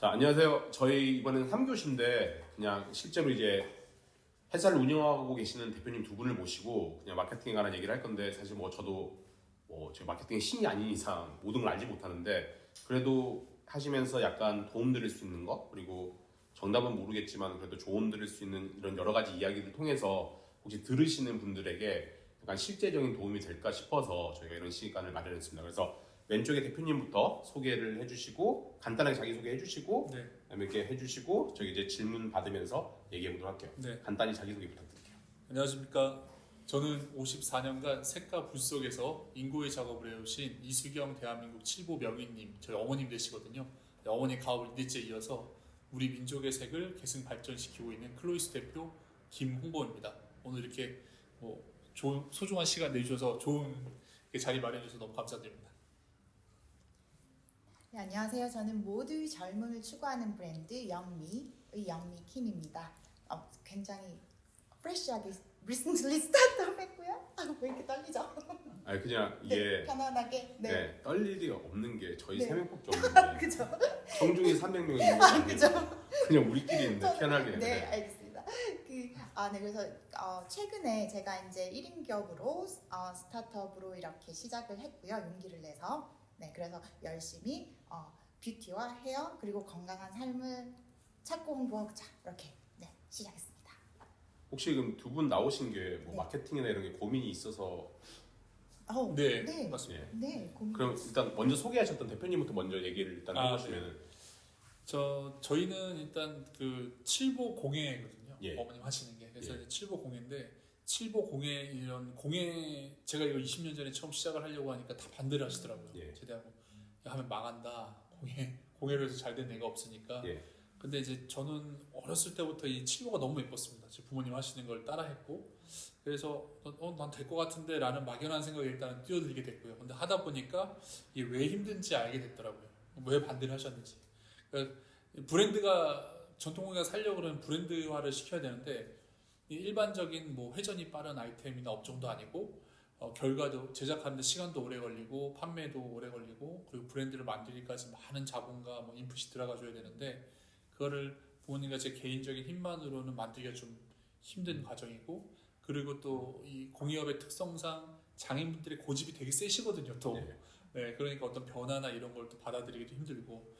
자, 안녕하세요. 저희 이번에는 3교시인데 그냥 실제로 이제 회사를 운영하고 계시는 대표님 두 분을 모시고 그냥 마케팅에 관한 얘기를 할 건데, 사실 뭐 저도 제가 마케팅의 신이 아닌 이상 모든 걸 알지 못하는데, 그래도 하시면서 약간 도움 드릴 수 있는 거, 그리고 정답은 모르겠지만 그래도 조언 드릴 수 있는 이런 여러 가지 이야기를 통해서 혹시 들으시는 분들에게 약간 실제적인 도움이 될까 싶어서 저희가 이런 시간을 마련했습니다. 그래서 왼쪽에 대표님부터 소개를 해주시고 간단하게 자기소개 해주시고, 네. 그다음에 이렇게 해주시고 저희 이제 질문 받으면서 얘기해보도록 할게요. 네. 간단히 자기소개 부탁드릴게요. 안녕하십니까. 저는 54년간 색가 불 속에서 인고의 작업을 해오신 이수경 대한민국 7보 명인님, 저희 어머님 되시거든요. 네, 어머니 가업을 2대째 이어서 우리 민족의 색을 계승 발전시키고 있는 클로이스 대표 김홍보입니다. 오늘 이렇게 소중한 시간 내주셔서 좋은 자리 마련해 주셔서 너무 감사드립니다. 네, 안녕하세요. 저는 모두의 젊음을 추구하는 브랜드 영미의 영미 킴입니다. 굉장히 프레시하게 리스닝 스타트업 했고요. 왜 이렇게 떨리죠? 아니 그냥 이게 네, 편안하게. 네. 떨릴 리가 없는 게 저희 네. 3명밖에 없는데 그죠? 청중이 300명이 있는 거 아니에요? 그죠? 그냥 우리끼리 있는데 편하게. 네, 알겠습니다. 네, 그래서 최근에 제가 이제 1인 기업으로 스타트업으로 이렇게 시작을 했고요. 용기를 내서. 네, 그래서 열심히 뷰티와 헤어 그리고 건강한 삶을 찾고 홍보하자 이렇게 시작했습니다. 혹시 그럼 두 분 나오신 게 뭐 네. 마케팅이나 이런 게 고민이 있어서? 네, 네. 맞습니다. 네, 그럼 일단 먼저 소개하셨던 대표님부터 먼저 얘기를 일단 해보시면은. 저희는 일단 그 7보 공예거든요. 예. 어머님 하시는 게. 그래서 예. 이제 7보 공예인데 7보 공예 이런 공예 제가 이거 20년 전에 처음 시작을 하려고 하니까 다 반대를 하시더라고요. 예. 제대하고 하면 망한다. 공예로 해서 잘 된 애가 없으니까. 예. 근데 이제 저는 어렸을 때부터 이 7보가 너무 예뻤습니다. 제 부모님 하시는 걸 따라했고, 그래서 난 될 것 같은데 라는 막연한 생각에 일단은 뛰어들게 됐고요. 근데 하다 보니까 이게 왜 힘든지 알게 됐더라고요. 왜 반대를 하셨는지. 그러니까 브랜드가 전통공예가 살려고 그러면 브랜드화를 시켜야 되는데, 이 일반적인 뭐 회전이 빠른 아이템이나 업종도 아니고, 결과도 제작하는데 시간도 오래 걸리고 판매도 오래 걸리고, 그리고 브랜드를 만들기까지 많은 자본과 뭐 인풋이 들어가줘야 되는데, 그거를 부모님과 제 개인적인 힘만으로는 만들기가 좀 힘든 과정이고, 그리고 또 이 공예업의 특성상 장인분들의 고집이 되게 세시거든요. 또 네. 네, 그러니까 어떤 변화나 이런 걸 또 받아들이기도 힘들고,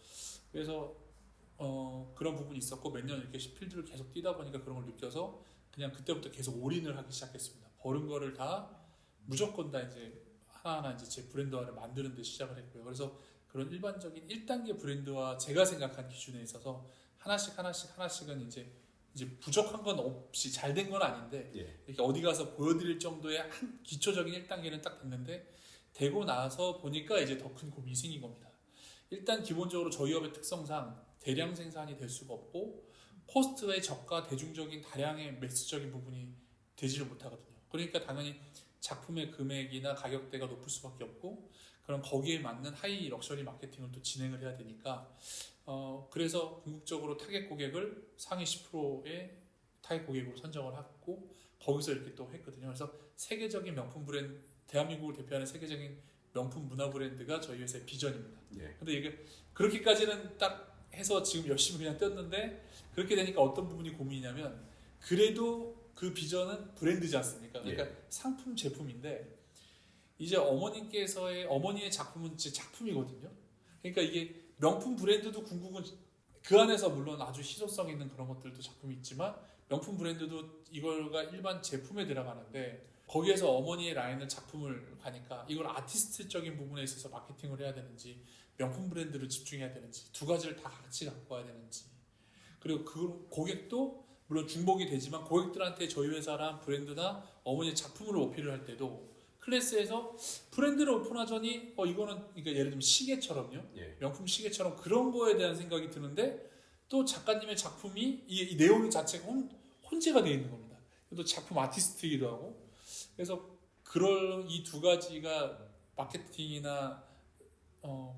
그래서 그런 부분이 있었고, 몇 년 이렇게 필드를 계속 뛰다 보니까 그런 걸 느껴서 그냥 그때부터 계속 올인을 하기 시작했습니다. 버는 거를 다 무조건 다 이제 하나하나 이제 제 브랜드화를 만드는 데 시작을 했고요. 그래서 그런 일반적인 1단계 브랜드화, 제가 생각한 기준에 있어서 하나씩은 이제 부족한 건 없이 잘 된 건 아닌데, 예. 이렇게 어디 가서 보여드릴 정도의 한 기초적인 1단계는 딱 됐는데, 되고 나서 보니까 이제 더 큰 고민이 생긴 겁니다. 일단 기본적으로 저희 업의 특성상 대량 생산이 될 수가 없고, 코스트의 저가 대중적인 다량의 매스적인 부분이 되지를 못하거든요. 그러니까 당연히 작품의 금액이나 가격대가 높을 수밖에 없고, 그럼 거기에 맞는 하이 럭셔리 마케팅을 또 진행을 해야 되니까, 그래서 궁극적으로 타겟 고객을 상위 10%의 타겟 고객으로 선정을 하고, 거기서 이렇게 또 했거든요. 그래서 세계적인 명품 브랜드, 대한민국을 대표하는 세계적인 명품 문화 브랜드가 저희 회사의 비전입니다. 예. 근데 이게 그렇게까지는 딱 해서 지금 열심히 그냥 뛰었는데, 그렇게 되니까 어떤 부분이 고민이냐면, 그래도 그 비전은 브랜드지 않습니까? 그러니까 상품 제품인데, 이제 어머니의 작품은 제 작품이거든요. 그러니까 이게 명품 브랜드도 궁극은 그 안에서 물론 아주 희소성 있는 그런 것들도 작품이 있지만, 명품 브랜드도 이걸가 일반 제품에 들어가는데, 거기에서 어머니의 라인을 작품을 가니까 이걸 아티스트적인 부분에 있어서 마케팅을 해야 되는지, 명품 브랜드를 집중해야 되는지, 두 가지를 다 같이 갖고 와야 되는지, 그리고 그 고객도 물론 중복이 되지만 고객들한테 저희 회사랑 브랜드나 어머니의 작품으로 어필을 할 때도 클래스에서 브랜드를 오픈하자니 이거는 그러니까 예를 들면 시계처럼요. 예. 명품 시계처럼 그런 거에 대한 생각이 드는데, 또 작가님의 작품이 이 내용 자체가 혼재가 되어 있는 겁니다. 또 작품 아티스트이기도 하고. 그래서 그런 이 두 가지가 마케팅이나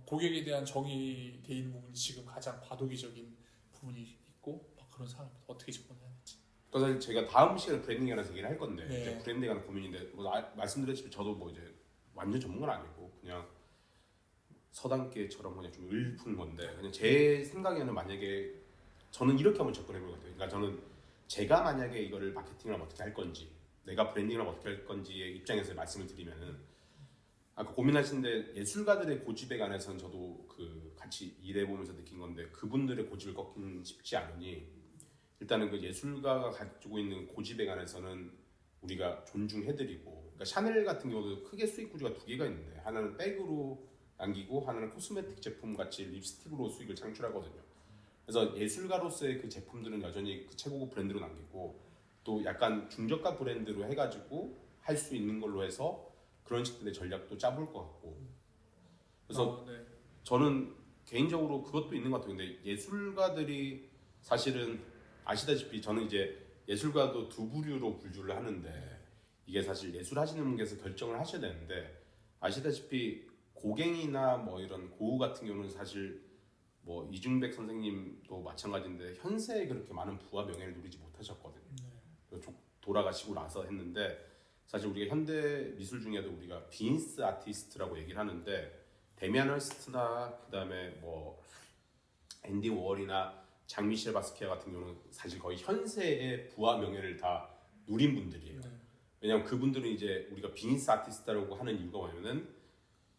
고객에 대한 정의되어 있는 부분이 지금 가장 과도기적인 부분이 있고, 그런 상황입니다. 어떻게 접근해야 될지. 또 사실 제가 다음 시간에 브랜딩에 관해서 얘기를 할 건데, 네. 이제 브랜딩에 관한 고민인데, 말씀드렸지만 저도 뭐 이제 완전 전문가는 아니고 그냥 서당계처럼 그냥 좀 읊은 건데 그냥 제 생각에는 만약에 저는 이렇게 한번 접근해 볼 것 같아요. 그러니까 저는 제가 만약에 이거를 마케팅을 하면 어떻게 할 건지, 내가 브랜딩을 하면 어떻게 할 건지의 입장에서 말씀을 드리면은 아까 고민하시는데 예술가들의 고집에 관해서는 저도 그 같이 일해 보면서 느낀 건데 그분들의 고집을 꺾기는 쉽지 않으니 일단은 그 예술가가 가지고 있는 고집에 관해서는 우리가 존중해드리고, 그러니까 샤넬 같은 경우도 크게 수익 구조가 두 개가 있는데 하나는 백으로 남기고 하나는 코스메틱 제품 같이 립스틱으로 수익을 창출하거든요. 그래서 예술가로서의 그 제품들은 여전히 그 최고급 브랜드로 남기고 또 약간 중저가 브랜드로 해가지고 할 수 있는 걸로 해서 그런 식들의 전략도 짜볼 것 같고. 그래서 네. 저는 개인적으로 그것도 있는 것 같아요. 근데 예술가들이 사실은 아시다시피 저는 이제 예술가도 두 부류로 분류를 하는데 이게 사실 예술 하시는 분께서 결정을 하셔야 되는데 아시다시피 고갱이나 뭐 이런 고우 같은 경우는 사실 뭐 이중백 선생님도 마찬가지인데 현세에 그렇게 많은 부와 명예를 누리지 못하셨거든요. 돌아가시고 나서 했는데 사실 우리가 현대 미술 중에도 우리가 빈스 아티스트라고 얘기를 하는데 데미안 헐스트나 그다음에 뭐 앤디 워홀이나 장미셸 바스키아 같은 경우는 사실 거의 현세의 부와 명예를 다 누린 분들이에요. 왜냐하면 그분들은 이제 우리가 빈스 아티스트라고 하는 이유가 뭐냐면은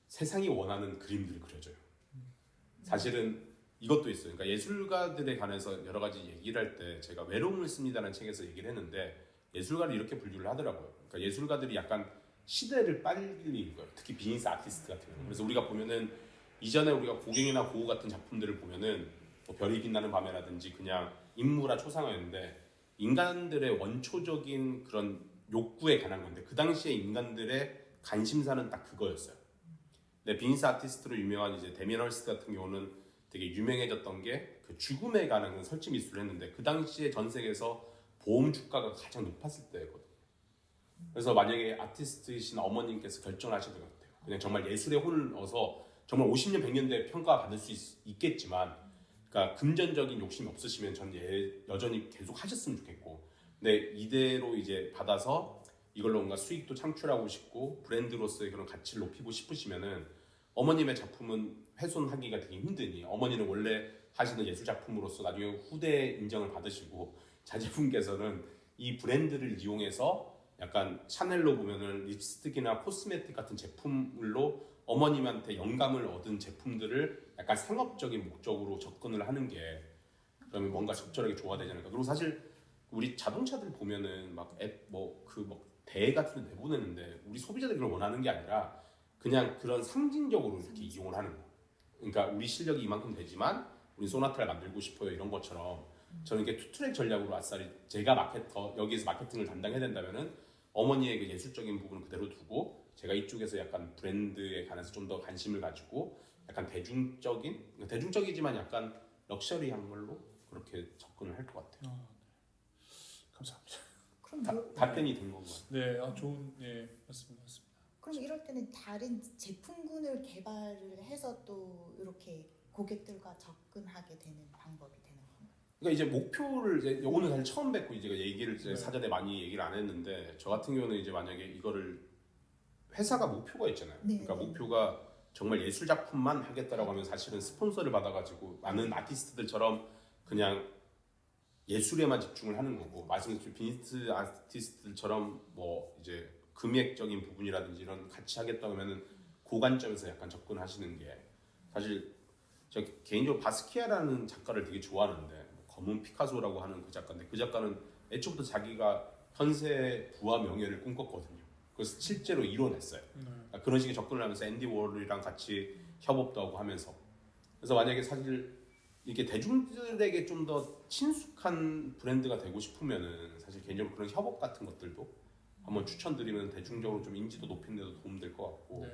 세상이 원하는 그림들을 그려줘요. 사실은 이것도 있어요. 그러니까 예술가들에 관해서 여러 가지 얘기를 할 때 제가 외로움을 씁니다라는 책에서 얘기를 했는데 예술가를 이렇게 분류를 하더라고요. 그러니까 예술가들이 약간 시대를 빨리 거예요. 특히 빈스 아티스트 같은 경우. 그래서 우리가 보면은 이전에 우리가 고갱이나 고우 같은 작품들을 보면은 뭐 별이 빛나는 밤에라든지 그냥 인물화 초상화였는데 인간들의 원초적인 그런 욕구에 관한 건데 그 당시에 인간들의 관심사는 딱 그거였어요. 근데 빈스 아티스트로 유명한 이제 데미안 헐스트 같은 경우는 되게 유명해졌던 게 그 죽음에 관한 설치 미술을 했는데 그 당시에 전 세계에서 보험 주가가 가장 높았을 때거든요. 그래서 만약에 아티스트이신 어머님께서 결정하셔야 될 것 같아요. 그냥 정말 예술의 혼을 넣어서 정말 50년, 100년 뒤에 평가받을 수 있겠지만 그러니까 금전적인 욕심이 없으시면 전 여전히 계속 하셨으면 좋겠고 근데 이대로 이제 받아서 이걸로 뭔가 수익도 창출하고 싶고 브랜드로서의 그런 가치를 높이고 싶으시면은 어머님의 작품은 훼손하기가 되게 힘드니 어머니는 원래 하시는 예술 작품으로서 나중에 후대 인정을 받으시고 자제분께서는 이 브랜드를 이용해서 약간 샤넬로 보면은 립스틱이나 코스메틱 같은 제품으로 어머님한테 영감을 얻은 제품들을 약간 상업적인 목적으로 접근을 하는 게 그러면 뭔가 적절하게 조화되지 않을까. 그리고 사실 우리 자동차들 보면은 막 앱 뭐 그 뭐 대회 같은 데 내보내는데 우리 소비자들이 그걸 원하는 게 아니라 그냥 그런 상징적으로 이렇게 이용을 하는 거. 그러니까 우리 실력이 이만큼 되지만 우리 소나타를 만들고 싶어요 이런 것처럼 저는 이게 투트랙 전략으로 아싸리 제가 마케터 여기에서 마케팅을 담당해야 된다면은 어머니의 그 예술적인 부분을 그대로 두고 제가 이쪽에서 약간 브랜드에 관해서 좀 더 관심을 가지고 약간 대중적이지만 약간 럭셔리한 걸로 그렇게 접근을 할 것 같아요. 네. 감사합니다. 그럼 답변이 된 건가요? 네, 좋은 맞습니다. 그럼 이럴 때는 다른 제품군을 개발을 해서 또 이렇게 고객들과 접근하게 되는 방법이 되는 건가요? 그러니까 이제 목표를 이제 오늘 사실 처음 뵙고 이제 얘기를 이제 사전에 많이 얘기를 안 했는데 저 같은 경우는 이제 만약에 이거를 회사가 목표가 있잖아요. 네. 그러니까 목표가 정말 예술 작품만 하겠다라고 하면 사실은 스폰서를 받아가지고 많은 아티스트들처럼 그냥 예술에만 집중을 하는 거고 말씀드린 빈스 아티스트들처럼 뭐 이제 금액적인 부분이라든지 이런 같이 하겠다 하면은 고관점에서 약간 접근하시는 게 사실 저 개인적으로 바스키아라는 작가를 되게 좋아하는데 검은 피카소라고 하는 그 작가인데 그 작가는 애초부터 자기가 현세 부와 명예를 꿈꿨거든요. 그래서 실제로 이뤄냈어요. 그러니까 그런 식의 접근을 하면서 앤디 워홀이랑 같이 협업도 하고 하면서 그래서 만약에 사실 이렇게 대중들에게 좀 더 친숙한 브랜드가 되고 싶으면은 사실 개인적으로 그런 협업 같은 것들도 한번 추천드리면 대중적으로 좀 인지도 높이는 데도 도움 될 것 같고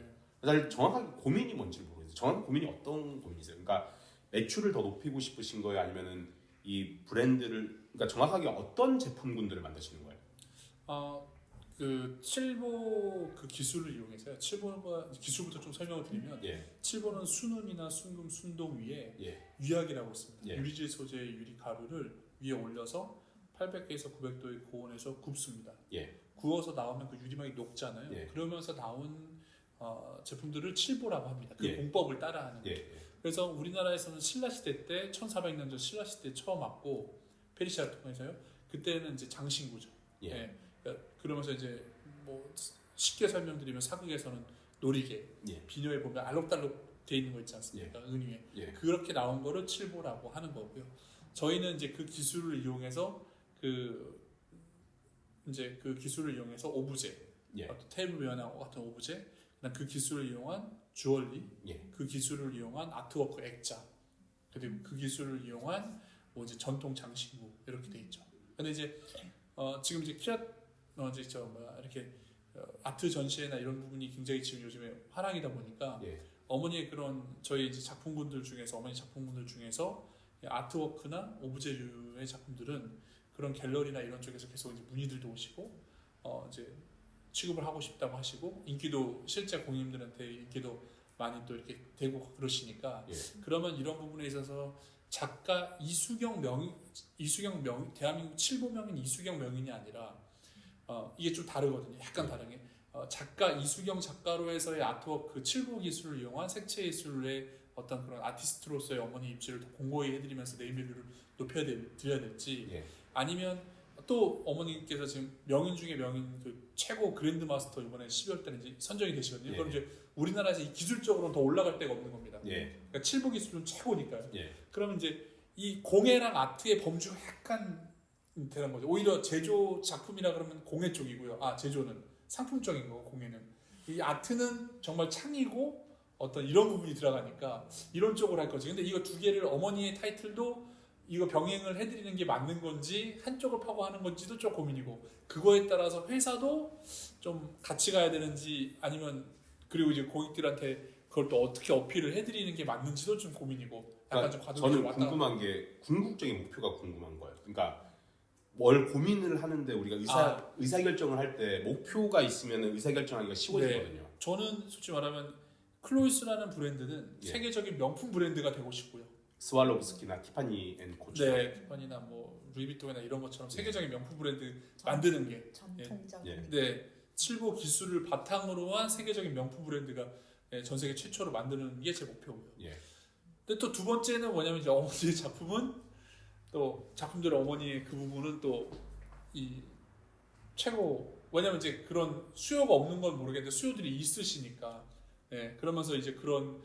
사실 정확하게 고민이 뭔지 모르겠어요. 정확한 고민이 어떤 고민이세요? 그러니까 매출을 더 높이고 싶으신 거예요? 아니면은 이 브랜드를 그러니까 정확하게 어떤 제품군들을 만드시는 거예요? 그 칠보 그 기술을 이용해서요. 칠보가 기술부터 좀 설명을 드리면 칠보는 순은이나 순금, 순동 위에 유약이라고 있습니다. 유리질 소재의 유리 가루를 위에 올려서 800도에서 900도의 고온에서 굽습니다. 구워서 나오면 그 유리막이 녹잖아요. 그러면서 나온 제품들을 칠보라고 합니다. 그 예. 공법을 따라하는 거죠. 예. 그래서 우리나라에서는 신라 시대 때 1400년 전 신라 시대 처음 왔고 페르시아를 통해서요. 그때는 이제 장신구죠. 예. 예. 그러면서 이제 뭐 쉽게 설명드리면 사극에서는 놀이개, 예. 비녀에 보면 알록달록 돼 있는 거 있지 않습니까? 은위에. 예. 그렇게 나온 거를 칠보라고 하는 거고요. 저희는 이제 그 기술을 이용해서 그 기술을 이용해서 오브제, 예. 어떤 테이블 면허 같은 오브제, 그다음 그 기술을 이용한 주얼리, 예. 그 기술을 이용한 아트워크 액자, 그리고 그 기술을 이용한 뭐 이제 전통 장신구 이렇게 돼 있죠. 근데 이제 지금 이제 이제 이렇게 아트 전시회나 이런 부분이 굉장히 지금 요즘에 화랑이다 보니까 예. 어머니의 그런 저희 이제 작품군들 중에서 어머니 작품군들 중에서 아트워크나 오브제류의 작품들은 그런 갤러리나 이런 쪽에서 계속 이제 문의들도 오시고 이제 취급을 하고 싶다고 하시고 인기도 실제 공인들한테 인기도 많이 또 이렇게 되고 그러시니까 예. 그러면 이런 부분에 있어서 작가 이수경 명인 대한민국 칠보 명인 이수경 명인이 아니라 이게 좀 다르거든요. 약간 다르게 작가 이수경 작가로에서의 아트워크 칠보 기술을 이용한 색채 예술의 어떤 그런 아티스트로서의 어머니 입지를 더 공고히 해드리면서 네이밍을 드려야 될지 예. 아니면 또 어머니께서 지금 명인 중에 명인 그 최고 그랜드 마스터 이번에 12월 달에 이제 선정이 되시거든요. 예. 그럼 이제 우리나라에서 이 기술적으로는 더 올라갈 데가 없는 겁니다. 예. 그러니까 칠보 기술은 최고니까요. 예. 그러면 이제 이 공예랑 아트의 범주가 약간 되는 거죠. 오히려 제조 작품이라 그러면 공예 쪽이고요. 제조는 상품적인 거고 공예는 이 아트는 정말 창이고 어떤 이런 부분이 들어가니까 이런 쪽으로 할 거지. 근데 이거 두 개를 어머니의 타이틀도 이거 병행을 해드리는 게 맞는 건지 한쪽을 파고 하는 건지도 좀 고민이고 그거에 따라서 회사도 좀 같이 가야 되는지 아니면 그리고 이제 고객들한테 그걸 또 어떻게 어필을 해드리는 게 맞는지도 좀 고민이고 약간 좀 과도기로 저는 왔다 궁금한 게 궁극적인 목표가 궁금한 거예요. 그러니까 뭘 고민을 하는데 우리가 의사결정을 할 때 목표가 있으면 의사결정하기가 쉬워지거든요. 저는 솔직히 말하면 클로이스라는 브랜드는 예. 세계적인 명품 브랜드가 되고 싶고요. 스왈로브스키나 티파니 앤 코치. 네, 티파니나 뭐 루이비통이나 이런 것처럼 세계적인 명품 브랜드 만드는 게 전통적인 예. 네, 칠보 기술을 바탕으로 한 세계적인 명품 브랜드가 전 세계 최초로 만드는 게 제 목표고요. 예. 근데 또 두 번째는 뭐냐면 이제 어머니의 작품은 또 작품들의 어머니의 그 부분은 또 이 최고 왜냐면 이제 그런 수요가 없는 건 모르겠는데 수요들이 있으시니까 예, 그러면서 이제 그런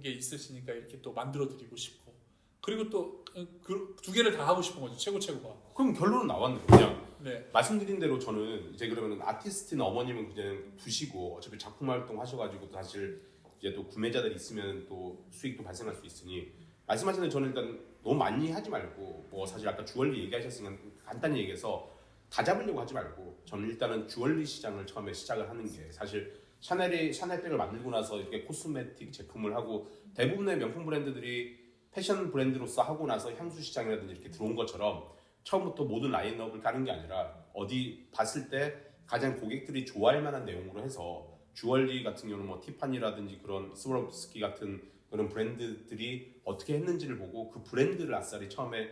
게 있으시니까 이렇게 또 만들어 드리고 싶고 그리고 또 그 두 개를 다 하고 싶은 거죠. 최고가. 그럼 결론은 나왔네요. 그냥 네. 말씀드린 대로 저는 이제 그러면 아티스트나 어머님은 그냥 두시고 어차피 작품 활동 하셔가지고 사실 이제 또 구매자들이 있으면 또 수익도 발생할 수 있으니 말씀하신 대로 저는 일단 너무 많이 하지 말고 뭐 사실 아까 주얼리 얘기하셨으니까 간단히 얘기해서 다 잡으려고 하지 말고 저는 일단은 주얼리 시장을 처음에 시작을 하는 게 사실 샤넬백을 만들고 나서 이렇게 코스메틱 제품을 하고 대부분의 명품 브랜드들이 패션 브랜드로서 하고 나서 향수 시장이라든지 이렇게 들어온 것처럼 처음부터 모든 라인업을 까는 게 아니라 어디 봤을 때 가장 고객들이 좋아할 만한 내용으로 해서 주얼리 같은 경우는 뭐 티파니라든지 그런 스와rov스키 같은 그런 브랜드들이 어떻게 했는지를 보고 그 브랜드를 아싸리 처음에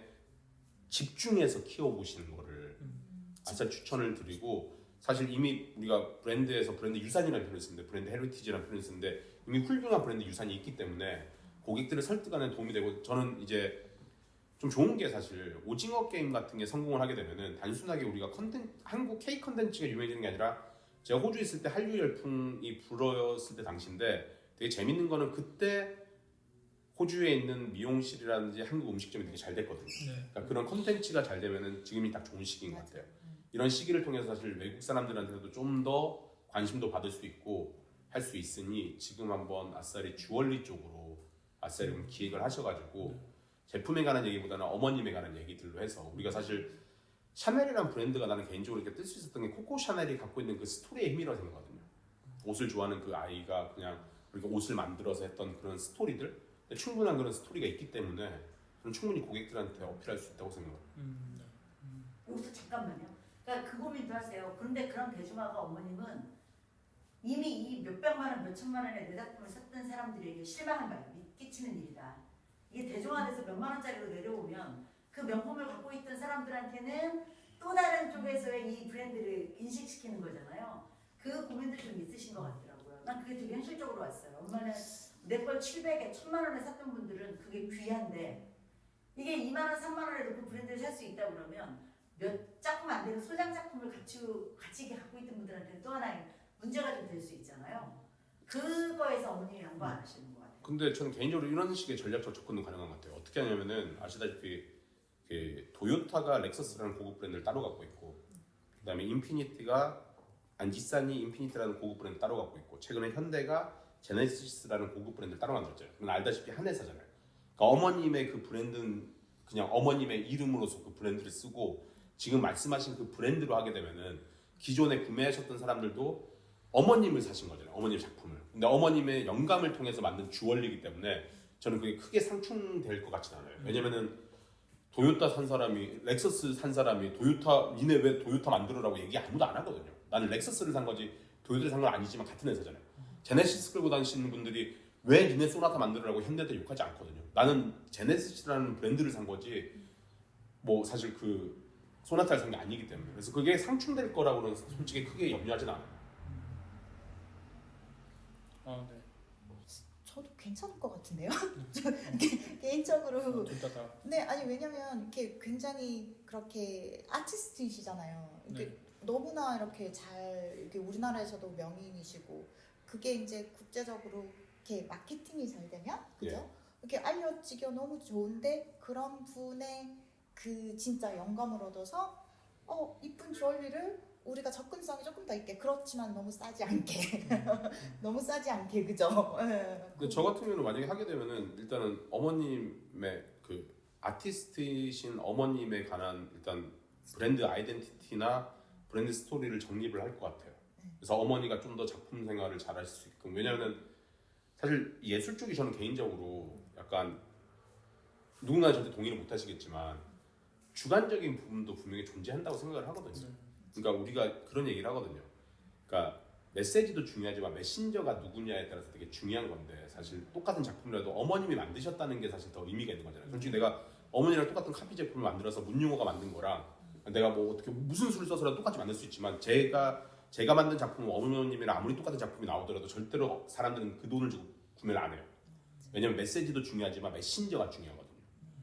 집중해서 키워보시는 거를 아싸리 추천을 드리고 사실 이미 우리가 브랜드에서 브랜드 유산이라는 표현을 쓰는데 브랜드 헤리티지라는 표현을 쓰는데 이미 훌륭한 브랜드 유산이 있기 때문에 고객들을 설득하는 도움이 되고 저는 이제 좀 좋은 게 사실 오징어 게임 같은 게 성공을 하게 되면은 단순하게 우리가 한국 K 컨텐츠가 유명해지는 게 아니라 제가 호주에 있을 때 한류 열풍이 불었을 때 당시인데 되게 재밌는 거는 그때 호주에 있는 미용실이라든지 한국 음식점이 되게 잘 됐거든요. 네. 그러니까 그런 컨텐츠가 잘 되면은 지금이 딱 좋은 시기인 것 같아요. 이런 시기를 통해서 사실 외국 사람들한테도 좀 더 관심도 받을 수 있고 할 수 있으니 지금 한번 아싸리 주얼리 쪽으로 아싸리 기획을 하셔가지고 제품에 관한 얘기보다는 어머님에 관한 얘기들로 해서 우리가 사실 샤넬이라는 브랜드가 나는 개인적으로 이렇게 뜰 수 있었던 게 코코 샤넬이 갖고 있는 그 스토리의 힘이라고 생각하거든요. 옷을 좋아하는 그 아이가 그냥 그렇게 옷을 만들어서 했던 그런 스토리들 충분한 그런 스토리가 있기 때문에 저는 충분히 고객들한테 어필할 수 있다고 생각합니다. 여기서 잠깐만요. 그러니까 그 고민도 하세요. 그런데 그런 대중화가 어머님은 이미 이 몇백만 원, 몇천만 원의 내 작품을 샀던 사람들에게 실망을 많이 끼치는 일이다. 이게 대중화돼서 몇만 원짜리로 내려오면 그 명품을 갖고 있던 사람들한테는 또 다른 쪽에서의 이 브랜드를 인식시키는 거잖아요. 그 고민도 좀 있으신 것 같더라고요. 난 그게 되게 현실적으로 왔어요. 엄마는 내 걸 700에 1000만 원에 샀던 분들은 그게 귀한데 이게 2만 원, 3만 원에도 그 브랜드를 살 수 있다 그러면 몇 작품 안 되는 소장 작품을 같이 갖고 있던 분들한테는 또 하나의 문제가 좀 될 수 있잖아요. 그거에서 어머님이 양보 안 하시는 것 같아요. 근데 저는 개인적으로 이런 식의 전략적 접근은 가능한 것 같아요. 어떻게 하냐면은 아시다시피 그 도요타가 렉서스라는 고급 브랜드를 따로 갖고 있고, 그다음에 인피니티가 닛산이 인피니티라는 고급 브랜드 따로 갖고 있고, 최근에 현대가 제네시스라는 고급 브랜드를 따로 만들었잖아요. 그건 알다시피 한 회사잖아요. 그러니까 어머님의 그 브랜드는 그냥 어머님의 이름으로서 그 브랜드를 쓰고, 지금 말씀하신 그 브랜드로 하게 되면은 기존에 구매하셨던 사람들도 어머님을 사신 거잖아요. 어머님 작품을. 근데 어머님의 영감을 통해서 만든 주얼리이기 때문에 저는 그게 크게 상충될 것 같지는 않아요. 왜냐면은 도요타 산 사람이 렉서스 산 사람이 도요타 니네 왜 도요타 만들으라고 얘기 아무도 안 하거든요. 나는 렉서스를 산 거지 도요타를 산 건 아니지만 같은 회사잖아요. 제네시스 끌고 다니시는 분들이 왜 니네 소나타 만들으라고 현대한테 욕하지 않거든요. 나는 제네시스라는 브랜드를 산 거지 뭐 사실 그 소나타를 산 게 아니기 때문에. 그래서 그게 상충될 거라고는 솔직히 크게 염려하진 않아요. 아, 네. 저도 괜찮을 것 같은데요. 개인적으로. 둘 다. 네, 아니 왜냐면 이렇게 굉장히 그렇게 아티스트이시잖아요. 이렇게 네. 너무나 이렇게 잘 이렇게 우리나라에서도 명인이시고, 그게 이제 국제적으로 이렇게 마케팅이 잘 되면, 그죠? 이렇게 알려지기 너무 좋은데 그런 분의 그 진짜 영감을 얻어서 이쁜 주얼리를 우리가 접근성이 조금 더 있게, 그렇지만 너무 싸지 않게 너무 싸지 않게, 그죠? 근데 저 같은 경우는 만약에 하게 되면은 일단은 어머님의 그 아티스트이신 어머님에 관한 일단 브랜드 아이덴티티나 브랜드 스토리를 정립을 할 것 같아요. 그래서 어머니가 좀 더 작품 생활을 잘 할 수 있게끔. 왜냐하면 사실 예술 쪽이 저는 개인적으로 약간 누군가는 절대 동의를 못 하시겠지만 주관적인 부분도 분명히 존재한다고 생각을 하거든요. 그러니까 우리가 그런 얘기를 하거든요. 그러니까 메시지도 중요하지만 메신저가 누구냐에 따라서 되게 중요한 건데, 사실 똑같은 작품이라도 어머님이 만드셨다는 게 사실 더 의미가 있는 거잖아요. 솔직히 내가 어머니랑 똑같은 카피 제품을 만들어서 문용호가 만든 거랑 내가 뭐 어떻게 무슨 수를 써서라도 똑같이 만들 수 있지만 제가 만든 작품은 어머님이랑 아무리 똑같은 작품이 나오더라도 절대로 사람들은 그 돈을 주고 구매를 안 해요. 왜냐면 메시지도 중요하지만 메신저가 중요하거든요.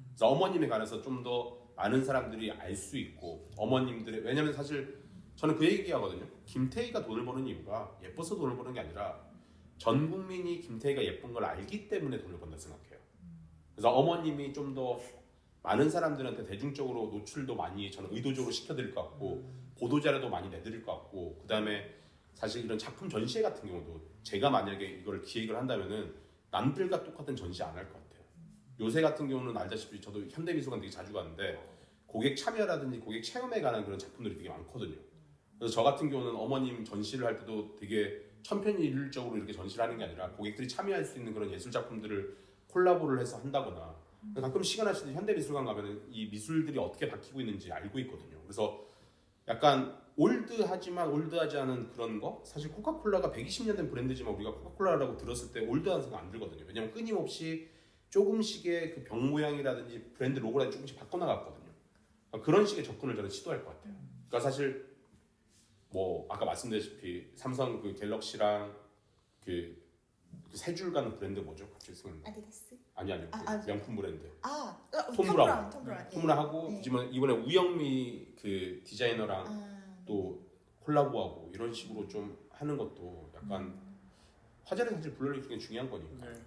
그래서 어머님에 관해서 좀 더 많은 사람들이 알 수 있고, 어머님들의, 왜냐면 사실 저는 그 얘기 하거든요. 김태희가 돈을 버는 이유가 예뻐서 돈을 버는 게 아니라 전 국민이 김태희가 예쁜 걸 알기 때문에 돈을 번다 생각해요. 그래서 어머님이 좀 더 많은 사람들한테 대중적으로 노출도 많이 저는 의도적으로 시켜드릴 것 같고, 보도자료도 많이 내드릴 것 같고, 그 다음에 사실 이런 작품 전시회 같은 경우도 제가 만약에 이걸 기획을 한다면은 남들과 똑같은 전시 안 할 것 같아요. 요새 같은 경우는 알다시피 저도 현대미술관 되게 자주 가는데 고객 참여라든지 고객 체험에 관한 그런 작품들이 되게 많거든요. 그래서 저 같은 경우는 어머님 전시를 할 때도 되게 천편일률적으로 이렇게 전시를 하는 게 아니라 고객들이 참여할 수 있는 그런 예술 작품들을 콜라보를 해서 한다거나, 가끔 시간 하실 때 현대미술관 가면은 이 미술들이 어떻게 바뀌고 있는지 알고 있거든요. 그래서 약간 올드하지만 올드하지 않은 그런 거? 사실 코카콜라가 120년 된 브랜드지만 우리가 코카콜라라고 들었을 때 올드한 생각 안 들거든요. 왜냐면 끊임없이 조금씩의 그 병 모양이라든지 브랜드 로고라든지 조금씩 바꿔나갔거든요. 그런 식의 접근을 저는 시도할 것 같아요. 그러니까 사실 뭐 아까 말씀드렸다시피 삼성 그 갤럭시랑 그 세 줄 가는 브랜드 뭐죠? 갑자기 생각나. 아디다스? 아니요. 그 명품 브랜드. 톰 브라운. 톰브라운하고 네. 이번에 우영미 그 디자이너랑 또 콜라보하고 이런 식으로 좀 하는 것도 약간 화제를 사실 불러일으키는 게 중요한 거니까. 네.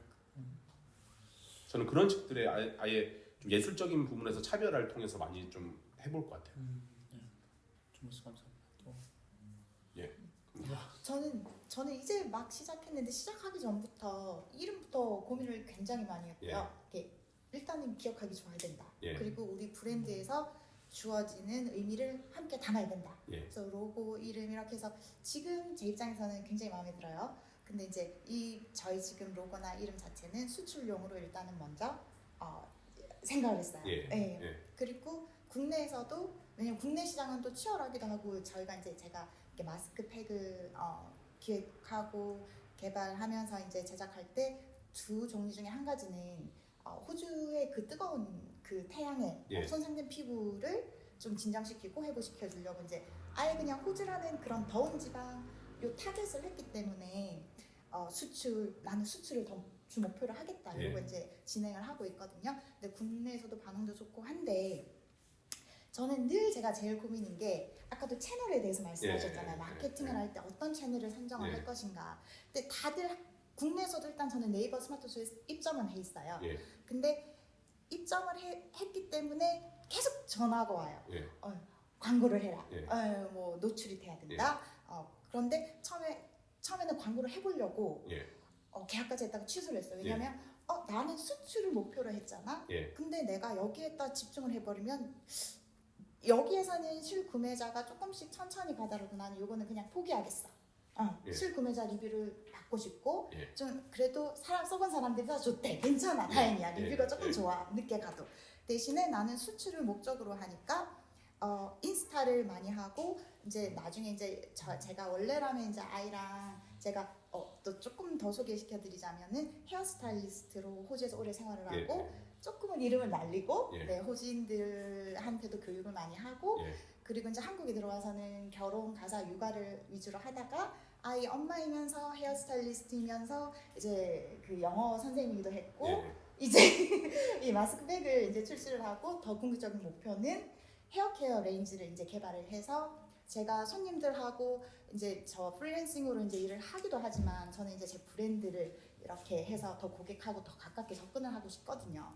저는 그런 측들의 아예 좀 예술적인 부분에서 차별화를 통해서 많이 좀 해볼 것 같아요. 네. 주무스 감사합니다. 또. 저는 이제 막 시작했는데 시작하기 전부터 이름부터 고민을 굉장히 많이 했고요. 이렇게 일단은 기억하기 좋아야 된다. 그리고 우리 브랜드에서 주어지는 의미를 함께 담아야 된다. 그래서 로고, 이름 이렇게 해서 지금 제 입장에서는 굉장히 마음에 들어요. 근데 이제 저희 지금 로고나 이름 자체는 수출용으로 일단은 먼저 생각을 했어요. 그리고 국내에서도, 왜냐면 국내 시장은 또 치열하기도 하고, 저희가 이제 제가 이렇게 마스크팩을 기획하고 개발하면서 이제 제작할 때 두 종류 중에 한 가지는 호주의 그 뜨거운 그 태양에 손상된 피부를 좀 진정시키고 회복시켜 주려고 이제 아예 그냥 호주라는 그런 더운 지방 요 타겟을 했기 때문에 나는 수출을 더 주 목표로 하겠다 이러고 예. 이제 진행을 하고 있거든요. 근데 국내에서도 반응도 좋고 한데 저는 늘 제가 제일 고민인 게 아까도 채널에 대해서 말씀하셨잖아요. 예. 마케팅을 할 때 어떤 채널을 선정을 예. 할 것인가. 근데 다들 국내에서도 일단 저는 네이버 스마트 스토어에 입점은 해 있어요. 예. 근데 입점을 했기 때문에 계속 전화가 와요. 예. 광고를 해라. 예. 뭐 노출이 돼야 된다. 그런데 처음에는 광고를 해보려고 예. 계약까지 했다가 취소를 했어요. 왜냐면 나는 수출을 목표로 했잖아. 예. 근데 내가 여기에다 집중을 해버리면 여기에서는 실구매자가 조금씩 천천히 가다라도 나는 이거는 그냥 포기하겠어. 예. 실구매자 리뷰를 받고 싶고 예. 좀 그래도 써본 사람들이 다 좋대. 괜찮아. 다행이야. 예. 리뷰가 조금 예. 좋아. 늦게 가도. 대신에 나는 수출을 목적으로 하니까 인스타를 많이 하고 이제 나중에 이제 제가 원래라면 이제 아이랑 제가 또 조금 더 소개시켜드리자면은 헤어스타일리스트로 호주에서 오래 생활을 예. 하고 조금은 이름을 날리고 예. 네, 호주인들한테도 교육을 많이 하고 예. 그리고 이제 한국에 들어와서는 결혼, 가사, 육아를 위주로 하다가 아이 엄마이면서 헤어스타일리스트이면서 이제 그 영어 선생님이기도 했고 예. 이제 이 마스크백을 이제 출시를 하고 더 궁극적인 목표는 헤어케어 레인지를 이제 개발을 해서 제가 손님들하고 이제 저 프리랜싱으로 이제 일을 하기도 하지만 저는 이제 제 브랜드를 이렇게 해서 더 고객하고 더 가깝게 접근을 하고 싶거든요.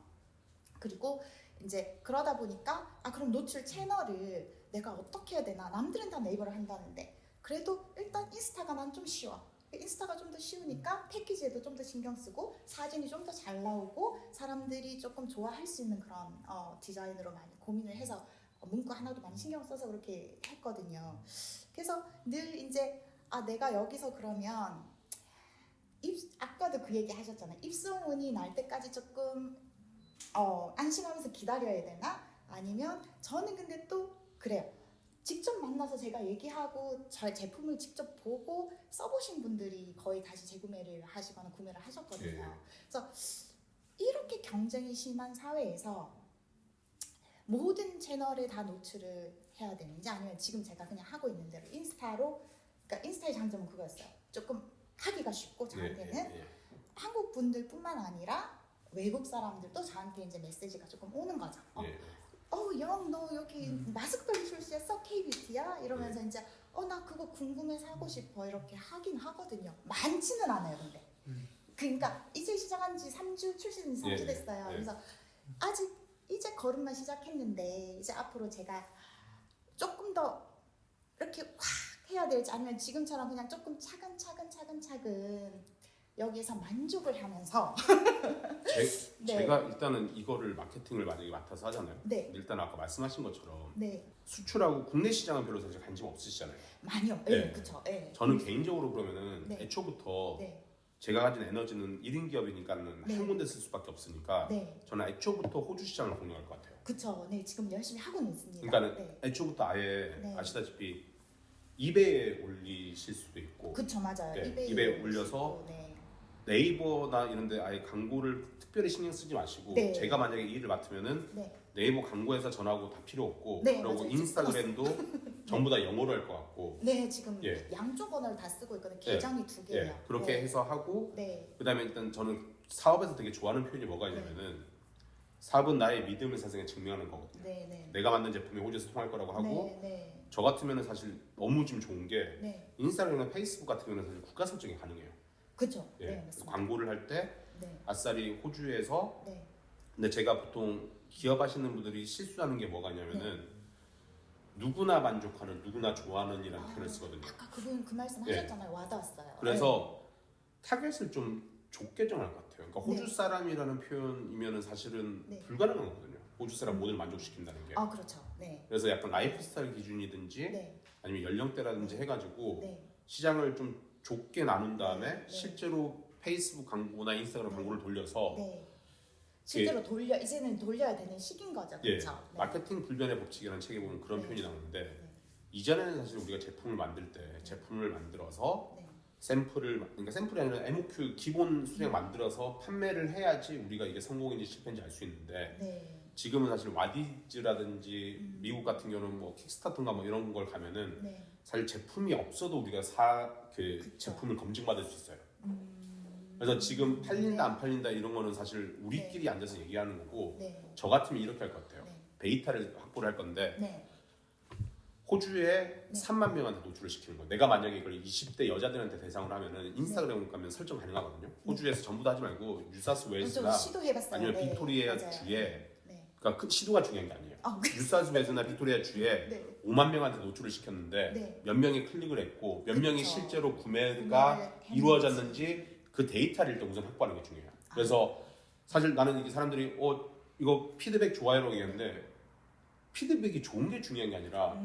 그리고 이제 그러다 보니까 그럼 노출 채널을 내가 어떻게 해야 되나? 남들은 다 네이버를 한다는데 그래도 일단 인스타가 난 좀 쉬워. 인스타가 좀 더 쉬우니까 패키지에도 좀 더 신경 쓰고 사진이 좀 더 잘 나오고 사람들이 조금 좋아할 수 있는 그런 디자인으로 많이 고민을 해서 문구 하나도 많이 신경 써서 그렇게 했거든요. 그래서 늘 이제 내가 여기서 그러면 아까도 그 얘기 하셨잖아요. 입소문이 날 때까지 조금 안심하면서 기다려야 되나? 아니면 저는 근데 또 그래요. 직접 만나서 제가 얘기하고 제품을 직접 보고 써보신 분들이 거의 다시 재구매를 하시거나 구매를 하셨거든요. 예. 그래서 이렇게 경쟁이 심한 사회에서 모든 채널에 다 노출을 해야 되는지 아니면 지금 제가 그냥 하고 있는 대로 인스타로 그러니까 인스타의 장점은 그거였어요. 조금 하기가 쉽고 저한테는 예. 한국 분들뿐만 아니라 외국 사람들도 저한테 이제 메시지가 조금 오는 거죠. 예. 영 너 여기 마스크팩 출시했어? K-뷰티야? 이러면서 이제 나 그거 궁금해서 하고 싶어 이렇게 하긴 하거든요. 많지는 않아요 근데. 그러니까 이제 시작한 지 3주 출시된 지 3주 됐어요. 예. 그래서 아직 이제 걸음만 시작했는데 이제 앞으로 제가 조금 더 이렇게 확 해야 될지 아니면 지금처럼 그냥 조금 차근차근 여기서 만족을 하면서 네. 제가 일단은 이거를 마케팅을 만약에 맡아서 하잖아요. 네. 일단 아까 말씀하신 것처럼 네 수출하고 국내 시장은 별로 사실 관심 없으시잖아요. 많이요. 네. 네, 그렇죠. 네. 저는 개인적으로 그러면은 네. 애초부터 네. 제가 가진 에너지는 1인 기업이니까는 네. 한 군데 쓸 수밖에 없으니까 네. 저는 애초부터 호주 시장을 공략할 것 같아요. 그쵸. 네, 지금 열심히 하고는 있습니다. 그러니까는 네. 애초부터 아예 네. 아시다시피 이베이에 올리실 수도 있고 그쵸, 맞아요. 네, 이베이에 이베이에 올려서 네. 네이버나 이런데 아예 광고를 특별히 신경 쓰지 마시고 네. 제가 만약에 이 일을 맡으면은 네. 네이버 광고회사 전화하고 다 필요 없고 네, 그리고 맞아요. 인스타그램도 전부 다 영어로 할 것 같고 네, 지금 예. 양쪽 언어를 다 쓰고 있거든요. 네. 계정이 두 개예요. 예, 그렇게 네. 해서 하고 네. 그다음에 일단 저는 사업에서 되게 좋아하는 표현이 뭐가 있냐면은 사업은 나의 믿음을 세상에 증명하는 거거든요. 네, 네. 내가 만든 제품이 호주에서 통할 거라고 하고 네, 네. 저 같으면은 사실 너무 좀 좋은 게 네. 인스타그램이나 페이스북 같은 경우는 사실 국가 설정이 가능해요. 그쵸. 예, 네, 맞습니다. 광고를 할 때 네. 아싸리 호주에서 네. 근데 제가 보통 기업 하시는 분들이 실수하는 게 뭐가 있냐면은 누구나 만족하는 누구나 좋아하는 이라는 표현을 쓰거든요. 아까 그분 그 말씀 네. 하셨잖아요. 와닿았어요. 그래서 타겟을 좀 좁게 정할 것 같아요. 그러니까 호주 네. 사람이라는 표현이면은 사실은 네. 불가능한 거거든요. 호주 사람 모두를 만족시킨다는 게. 그렇죠. 네. 그래서 약간 라이프 스타일 기준이든지 네. 아니면 연령대라든지 해가지고 네. 시장을 좀 좁게 나눈 다음에 네. 실제로 페이스북 광고나 인스타그램 네. 광고를 돌려서 네. 실제로 이제는 돌려야 되는 시기인 거죠. 예, 그렇죠. 네. 마케팅 불변의 법칙이라는 책에 보면 그런 네. 표현이 나오는데 네. 이전에는 사실 우리가 제품을 만들 때 제품을 만들어서 네. 그러니까 샘플이 아니라 MOQ 기본 수량 만들어서 판매를 해야지 우리가 이게 성공인지 실패인지 알 수 있는데 네. 지금은 사실 와디즈라든지 미국 같은 경우는 뭐 킥스타터인가 뭐 이런 걸 가면은 네. 사실 제품이 없어도 우리가 그 그쵸. 제품을 검증받을 수 있어요. 그래서 지금 팔린다 안 팔린다 이런 거는 사실 우리끼리 앉아서 얘기하는 거고 네. 저 같으면 이렇게 할 것 같아요. 네. 데이터를 확보를 할 건데 네. 호주에 네. 3만 명한테 노출을 시키는 거예요. 내가 만약에 이걸 20대 여자들한테 대상으로 하면은 인스타그램 가면 설정 가능하거든요. 호주에서 전부 다 하지 말고 뉴사우스 좀 웨일스나 시도해봤어요. 아니면 네. 빅토리아 맞아요. 주에 네. 그러니까 그 시도가 중요한 게 아니에요. 네. 뉴사우스 웨일스나 빅토리아 주에 네. 5만 명한테 노출을 시켰는데 네. 몇 명이 클릭을 했고 몇 명이 그쵸. 실제로 구매가 구매를 했는지. 이루어졌는지 그 데이터를 일단 우선 확보하는 게 중요해요. 그래서 사실 나는 이게 사람들이 이거 피드백 좋아요라고 얘기하는데 피드백이 좋은 게 중요한 게 아니라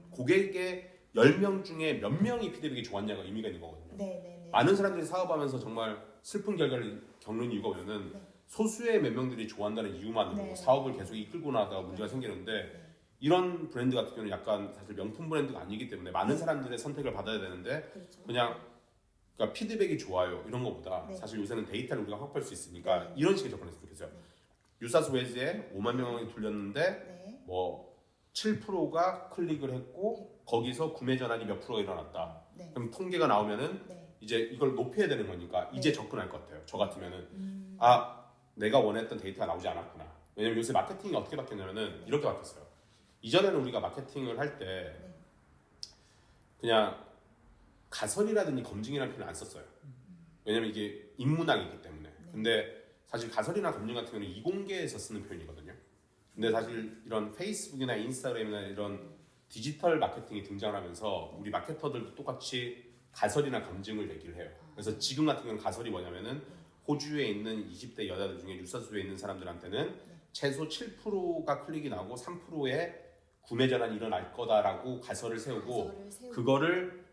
고객의 10명 중에 몇 명이 피드백이 좋았냐가 의미가 있는 거거든요. 네. 많은 사람들이 사업하면서 정말 슬픈 결과를 겪는 이유가 뭐냐면 네. 소수의 몇 명들이 좋아한다는 이유만으로 네. 사업을 계속 이끌고 나가다가 문제가 생기는데 네. 이런 브랜드 같은 경우는 약간 사실 명품 브랜드가 아니기 때문에 많은 네. 사람들의 선택을 받아야 되는데 그렇죠. 그러니까 피드백이 좋아요 이런 거보다 네. 사실 요새는 데이터를 우리가 확보할 수 있으니까 네. 이런 식의 접근했으면 좋겠어요. 네. 뉴사우스 웨일즈에 5만 명이 돌렸는데 네. 뭐 7%가 클릭을 했고 거기서 구매 전환이 몇 프로가 일어났다. 네. 그럼 통계가 나오면은 네. 이제 이걸 높여야 되는 거니까 네. 이제 접근할 것 같아요. 저 같으면은 음. 내가 원했던 데이터가 나오지 않았구나. 왜냐면 요새 마케팅이 어떻게 바뀌었냐면은 이렇게 바뀌었어요. 이전에는 우리가 마케팅을 할 때 네. 그냥 가설이라든지 검증이라는 표현을 안 썼어요. 왜냐면 이게 인문학이기 때문에. 근데 사실 가설이나 검증 같은 경우는 이공계에서 쓰는 표현이거든요. 근데 사실 이런 페이스북이나 인스타그램이나 이런 디지털 마케팅이 등장하면서 우리 마케터들도 똑같이 가설이나 검증을 얘기를 해요. 그래서 지금 같은 경우는 가설이 뭐냐면은 호주에 있는 20대 여자들 중에 뉴사우스에 있는 사람들한테는 최소 7%가 클릭이 나고 3%의 구매 전환이 일어날 거다라고 가설을 세우고 가설을 세우고. 그거를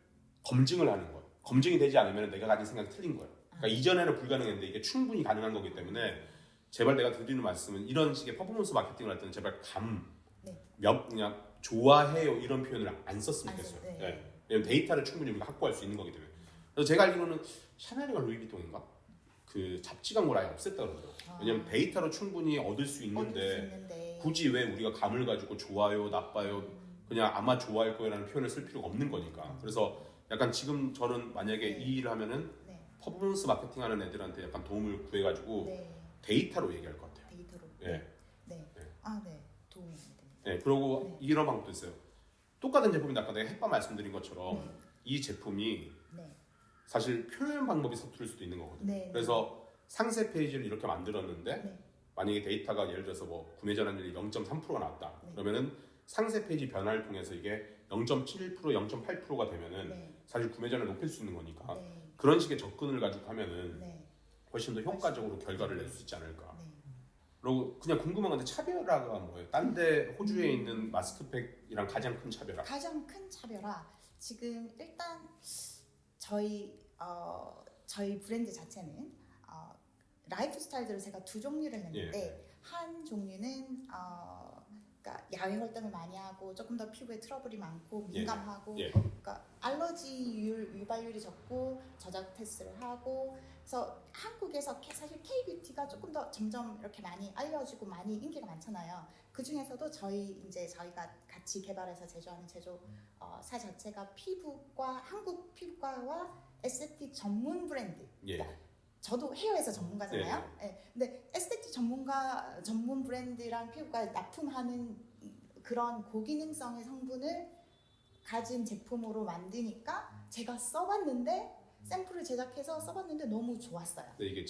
검증을 하는 거예요. 검증이 되지 않으면 내가 가진 생각이 틀린 거예요. 그러니까 이전에는 불가능했는데 이게 충분히 가능한 거기 때문에 제발 내가 드리는 말씀은 이런 식의 퍼포먼스 마케팅을 할 때는 제발 네. 그냥 좋아해요 이런 표현을 안 썼으면 안 좋겠어요. 썼- 네. 네. 왜냐면 데이터를 충분히 우리가 확보할 수 있는 거기 때문에. 그래서 제가 알기로는 샤넬인가 루이비통인가 그 잡지 광고를 아예 없앴다 그러더라고요. 왜냐면 데이터로 충분히 얻을 수 얻을 수 있는데 있는데. 굳이 왜 우리가 감을 가지고 좋아요, 나빠요, 그냥 아마 좋아할 거라는 표현을 쓸 필요가 없는 거니까. 그래서 약간 지금 저는 만약에 네. 이 일을 하면은 네. 퍼포먼스 마케팅하는 애들한테 약간 도움을 구해가지고 네. 데이터로 얘기할 것 같아요. 데이터로. 예. 네. 네. 아, 네. 도움이 많이 됩니다. 네, 그리고 네. 이런 방법도 있어요. 똑같은 제품인데 아까 내가 햇반 말씀드린 것처럼 네. 이 제품이 네. 사실 표현 방법이 서투를 수도 있는 거거든요. 네. 그래서 상세 페이지를 이렇게 만들었는데 네. 만약에 데이터가 예를 들어서 뭐 구매 전환율이 0.3%가 나왔다. 네. 그러면은 상세 페이지 변화를 통해서 이게 0.7%, 0.8%가 되면은 네. 사실 구매 전환을 높일 수 있는 거니까 네. 그런 식의 접근을 가지고 하면은 네. 훨씬 더 효과적으로 결과를 낼 수 있지 않을까. 네. 그리고 그냥 궁금한 건데 차별화가 뭐예요? 딴 데 호주에 있는 마스크팩이랑 가장 큰 차별화. 가장 큰 차별화 지금 일단 저희 브랜드 자체는 라이프 스타일들을 제가 두 종류를 냈는데 예. 한 종류는 그러니까 야외 활동을 많이 하고 조금 더 피부에 트러블이 많고 민감하고 예. 그러니까 알러지율 유발률이 적고 저작 테스트를 하고 그래서 한국에서 사실 K-뷰티가 조금 더 점점 이렇게 많이 알려지고 많이 인기가 많잖아요. 그 중에서도 저희가 같이 개발해서 제조하는 제조사 자체가 한국 피부과와 에스테틱 전문 브랜드. 예. 저도 헤어에서 전문가잖아요. 네. 근데 에스테틱 전문 브랜드랑 피부과에 납품하는 그런 고기능성의 성분을 가진 제품으로 만드니까 제가 써봤는데 샘플을 제작해서 써봤는데 너무 좋았어요. 근데 이게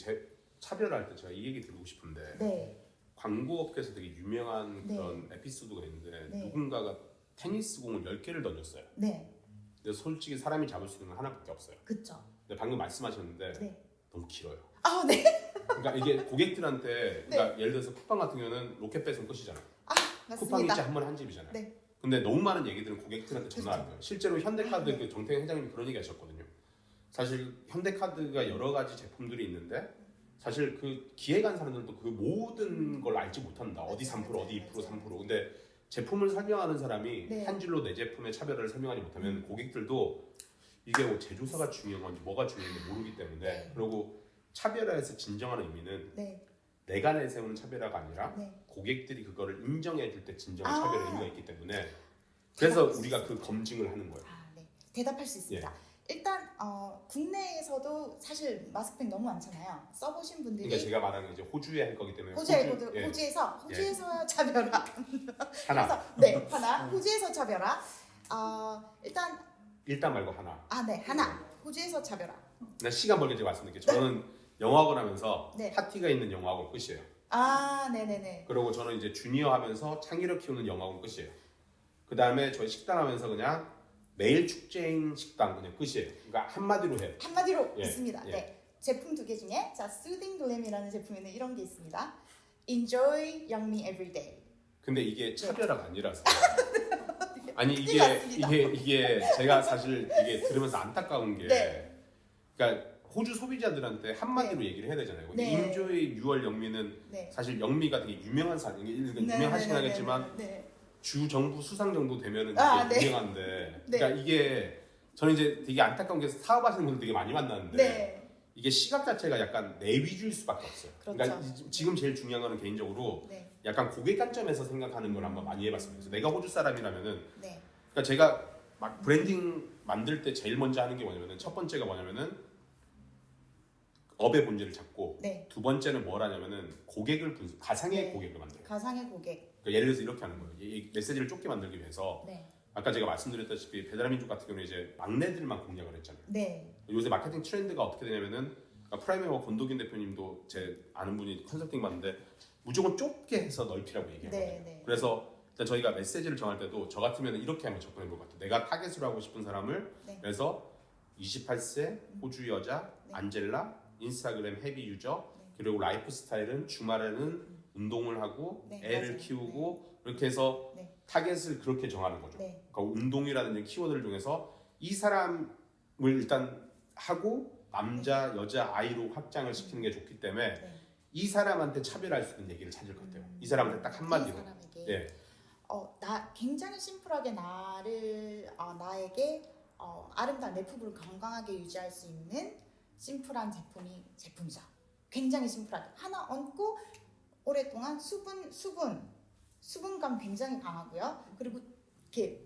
차별화할 때 제가 이 얘기 드리고 싶은데 네. 광고업계에서 되게 유명한 네. 그런 에피소드가 있는데 네. 누군가가 테니스 공을 10개를 던졌어요. 네. 근데 솔직히 사람이 잡을 수 있는 건 하나밖에 없어요. 그쵸. 근데 방금 말씀하셨는데 네. 너무 길어요. 아, 네. 그러니까 이게 고객들한테 그러니까 예를 들어서 쿠팡 같은 경우는 로켓 배송 끝이잖아요. 쿠팡이 맞습니다. 진짜 한 번에 한 집이잖아요. 네. 근데 너무 많은 얘기들은 고객들한테 전화를 해요. 실제로 현대카드 네. 그 정태현 회장님이 그런 얘기 하셨거든요. 사실 현대카드가 여러 가지 제품들이 있는데 사실 그 기획 한 사람들도 그 모든 걸 알지 못한다. 어디 3% 어디 2% 3%. 근데 제품을 설명하는 사람이 네. 한 줄로 내 제품의 차별화를 설명하지 못하면 고객들도 이게 뭐 제조사가 중요한 건지 뭐가 중요한지 모르기 때문에 네. 그리고 차별화에서 진정한 의미는 네. 내가 내세우는 차별화가 아니라 네. 고객들이 그거를 인정해 줄 때 진정한 아. 차별화 의미가 있기 때문에 그래서 우리가 그 검증을 하는 거예요. 네. 대답할 수 있습니다. 일단 국내에서도 사실 마스크팩 너무 많잖아요. 써보신 분들이 그러니까 제가 말하는 이제 호주에 할 거기 때문에 예. 호주에서 차별화. 하나. 그래서 네 하나 호주에서 차별화. 일단 말고 하나. 네 하나 호주에서 차별화. 나 시간 벌게 제가 말씀드릴게요. 저는 영어학원 하면서 네. 파티가 있는 영어학원 끝이에요. 네네네. 그리고 저는 이제 주니어 하면서 창의력 키우는 영어학원 끝이에요. 그 다음에 저희 식당 하면서 그냥 매일 축제인 식당 그냥 끝이에요. 그러니까 한마디로 해요. 한마디로 예, 있습니다. 예. 네 제품 2개 중에 자 Soothing Glam이라는 제품에는 이런 게 있습니다. Enjoy Young Me Every Day. 근데 이게 차별화가 아니라서. 아니 큰일 났습니다. 이게 제가 사실 이게 들으면서 안타까운 게 네. 그러니까 호주 소비자들한테 한마디로 얘기를 해야 되잖아요. 근데 네. 인조의 6월 영미는 네. 사실 영미가 되게 유명한 사람, 네, 유명하시긴 네, 하겠지만 네. 주 정부 수상 정도 되면은 아, 이게 네. 유명한데, 네. 그러니까 이게 저는 이제 되게 안타까운 게 사업하시는 분들 되게 많이 만나는데 네. 이게 시각 자체가 약간 내 위주일 수밖에 없어요. 그렇죠. 그러니까 지금 제일 중요한 거는 개인적으로 네. 약간 고객 관점에서 생각하는 걸 한번 많이 해봤어요. 그래서 내가 호주 사람이라면은, 네. 그러니까 제가 막 브랜딩 만들 때 제일 먼저 하는 게 뭐냐면은 첫 번째가 뭐냐면은 업의 본질을 찾고 네. 두 번째는 뭘 하냐면은 고객을 가상의 네. 고객을 만들어요. 가상의 고객. 그러니까 예를 들어서 이렇게 하는 거예요. 이 메시지를 좁게 만들기 위해서 네. 아까 제가 말씀드렸다시피 배달민족 같은 경우는 이제 막내들만 공략을 했잖아요. 네. 요새 마케팅 트렌드가 어떻게 되냐면은 그러니까 프라이머와 권도균 대표님도 제 아는 분이 컨설팅 받는데 무조건 좁게 해서 넓히라고 얘기하거든요. 네. 네. 그래서 일단 저희가 메시지를 정할 때도 저 같으면 이렇게 하면 접근할 것 같아요. 내가 타겟으로 하고 싶은 사람을 네. 그래서 28세 호주 여자 네. 안젤라 인스타그램 헤비 유저 네. 그리고 라이프 스타일은 주말에는 운동을 하고 네, 애를 맞아요. 키우고 이렇게 해서 네. 타겟을 그렇게 정하는 거죠. 네. 그러니까 운동이라는 키워드를 통해서 이 사람을 일단 하고 남자, 여자, 아이로 확장을 시키는 게 좋기 때문에 네. 이 사람한테 차별할 수 있는 얘기를 찾을 것 같아요. 이 사람한테 딱 한마디로. 이 사람에게. 예. 나 굉장히 심플하게 나에게 아름다운 내 피부를 건강하게 유지할 수 있는 심플한 제품이죠. 굉장히 심플하게 하나 얹고 오랫동안 수분감 굉장히 강하고요. 그리고 이렇게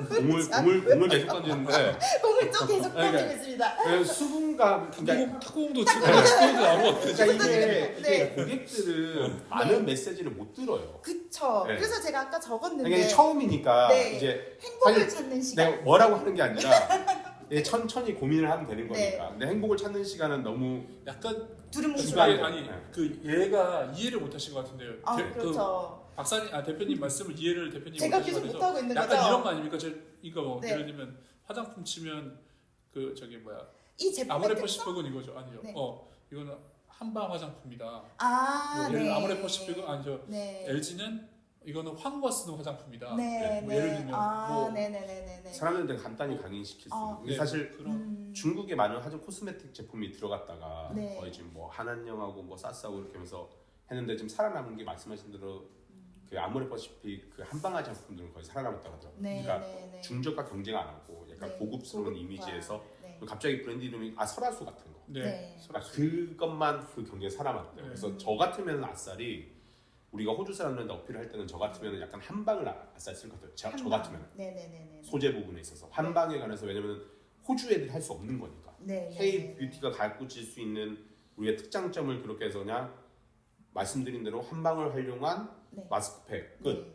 공을 계속 던지는데 공을 또 계속 그러니까 던지고 있습니다. 수분감 그러니까 탁구공도 치고 스포도 나온 것 같아요. 그러니까 네. 이게 고객들은 많은 메시지를 못 들어요. 그쵸. 네. 그래서 제가 아까 적었는데 그러니까 이게 처음이니까 네. 이제 행복을 사실 찾는 시간. 내가 뭐라고 하는 게 아니라 천천히 고민을 하면 되는 네. 거니까. 근데 행복을 찾는 시간은 너무 약간 두름 주간- 목소리. 아니 네. 그 얘가 이해를 못하신 것 같은데요. 그 그렇죠. 박사님, 대표님 말씀을 이해를 대표님 제가 못하신 계속 것 같아서 못하고 있는 약간 거죠. 이런 거 아닙니까? 이거 뭐 네. 예를 들면 화장품 치면 그 저기 뭐야 이 제품의 아모레 특성? 퍼시픽은 이거죠. 아니죠. 네. 이거는 한방 화장품이다. 네. 예를 아모레 퍼시픽은 아니죠. 네. LG는 이거는 황과 쓰는 화장품이다. 네. 뭐 예를 들면 뭐 네네네네. 사람들한테 간단히 강의시킬 수 있는. 근데 네, 사실 그런 중국에 많은 하죠 코스메틱 제품이 들어갔다가 네. 거의 지금 뭐 한한령하고 뭐 싸싸고 이렇게 하면서 했는데 지금 살아남은 게 말씀하신 대로 그 아모레 퍼시픽 그 한방 화장품들은 거의 살아남았다고 하더라고요. 그러니까 네. 중저가 경쟁 안 하고 약간 네. 고급스러운 고급화. 이미지에서 네. 갑자기 브랜드 이름이 설화수 같은 거. 네. 네. 그러니까 그것만 그 경쟁에 살아남았대요. 그래서 저 같으면 아싸리 우리가 호주 사람들한테 어필할 때는 저 같으면 약간 한방을 아싸리 쓸 것 같아요. 저 같으면 네네네네. 소재 부분에 있어서 한방에 관해서 왜냐면 호주 애들이 할 수 없는 거니까. 네. K 뷰티가 가꾸질 수 있는 우리의 특장점을 그렇게 해서 그냥 말씀드린 대로 한방을 활용한 네. 마스크팩 끝.